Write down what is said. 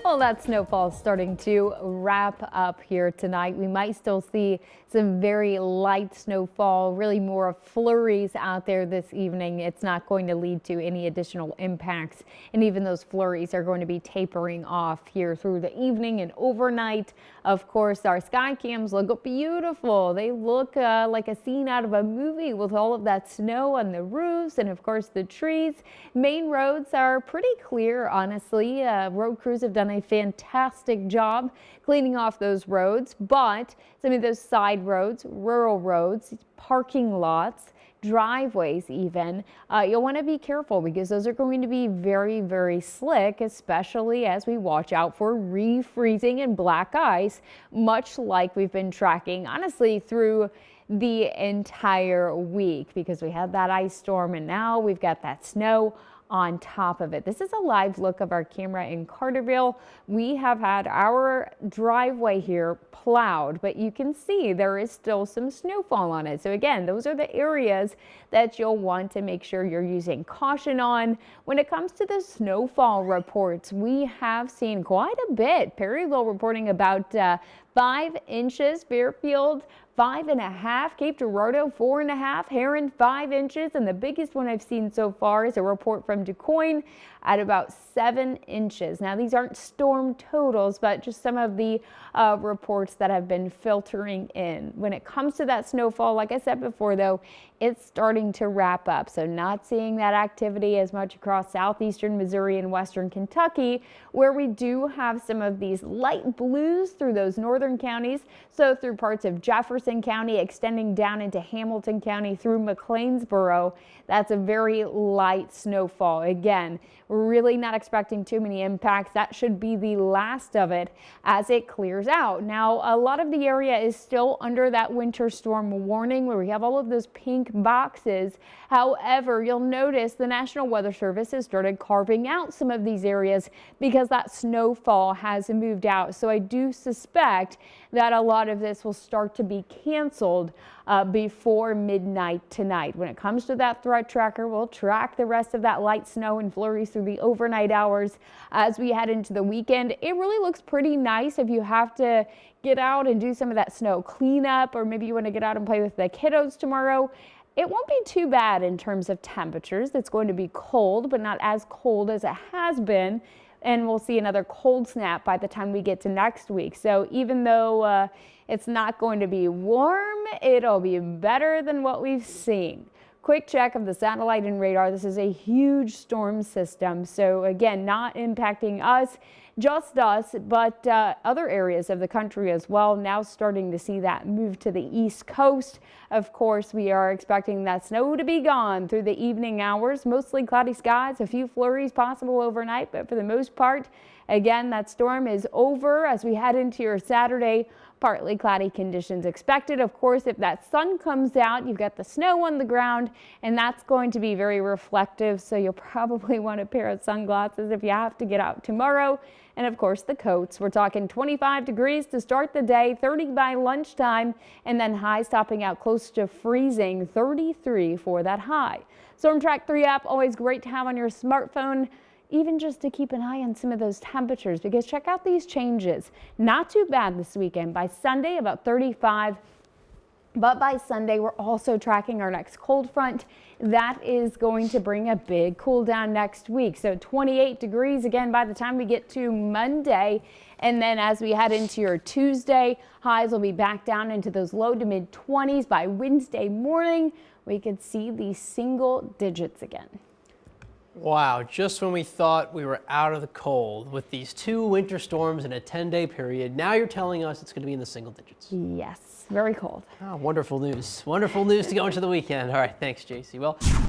Well, that snowfall is starting to wrap up here tonight. We might still see some very light snowfall, really more of flurries out there this evening. It's not going to lead to any additional impacts, and even those flurries are going to be tapering off here through the evening and overnight. Of course, our sky cams look beautiful. They look like a scene out of a movie with all of that snow on the roofs and, of course, the trees. Main roads are pretty clear, honestly. Road crews have done a fantastic job cleaning off those roads, but some of those side roads, rural roads, parking lots, driveways even, you'll want to be careful because those are going to be very, very slick, especially as we watch out for refreezing and black ice, much like we've been tracking, honestly, through the entire week because we had that ice storm and now we've got that snow on top of it. This is a live look of our camera in Carterville. We have had our driveway here plowed, but you can see there is still some snowfall on it. So again, those are the areas that you'll want to make sure you're using caution on. When it comes to the snowfall reports, we have seen quite a bit. Perryville reporting about 5 inches, Fairfield 5.5, Cape Girardeau 4.5, Heron 5 inches, and the biggest one I've seen so far is a report from DuQuoin at about 7 inches. Now these aren't storm totals, but just some of the reports that have been filtering in. When it comes to that snowfall, like I said before though, it's starting to wrap up. So not seeing that activity as much across southeastern Missouri and western Kentucky, where we do have some of these light blues through those northern counties. So through parts of Jefferson County, extending down into Hamilton County through McLeansboro, that's a very light snowfall. Again, we're really not expecting too many impacts. That should be the last of it as it clears out. Now, a lot of the area is still under that winter storm warning where we have all of those pink boxes. However, you'll notice the National Weather Service has started carving out some of these areas because that snowfall has moved out. So I do suspect that a lot of this will start to be canceled before midnight tonight. When it comes to that threat tracker, we'll track the rest of that light snow and flurries through the overnight hours as we head into the weekend. It really looks pretty nice if you have to get out and do some of that snow cleanup, or maybe you want to get out and play with the kiddos tomorrow. It won't be too bad in terms of temperatures. It's going to be cold, but not as cold as it has been. And we'll see another cold snap by the time we get to next week. So even though it's not going to be warm, it'll be better than what we've seen. Quick check of the satellite and radar. This is a huge storm system. So again, not impacting us, just us, but other areas of the country as well. Now starting to see that move to the East Coast. Of course, we are expecting that snow to be gone through the evening hours. Mostly cloudy skies, a few flurries possible overnight, but for the most part, again, that storm is over as we head into your Saturday. Partly cloudy conditions expected. Of course, if that sun comes out, you've got the snow on the ground, and that's going to be very reflective. So you'll probably want a pair of sunglasses if you have to get out tomorrow. And of course, the coats. We're talking 25 degrees to start the day, 30 by lunchtime, and then highs topping out close to freezing, 33 for that high. Storm Track 3 app, always great to have on your smartphone, even just to keep an eye on some of those temperatures, because check out these changes. Not too bad this weekend. By Sunday, about 35. But by Sunday, we're also tracking our next cold front. That is going to bring a big cool down next week. So 28 degrees again by the time we get to Monday. And then as we head into your Tuesday, highs will be back down into those low to mid 20s. By Wednesday morning, we could see the single digits again. Wow, just when we thought we were out of the cold with these 2 winter storms in a 10-day period, now you're telling us it's going to be in the single digits. Yes, very cold. Oh, wonderful news. Wonderful news to go into the weekend. All right, thanks, Jacie. Well.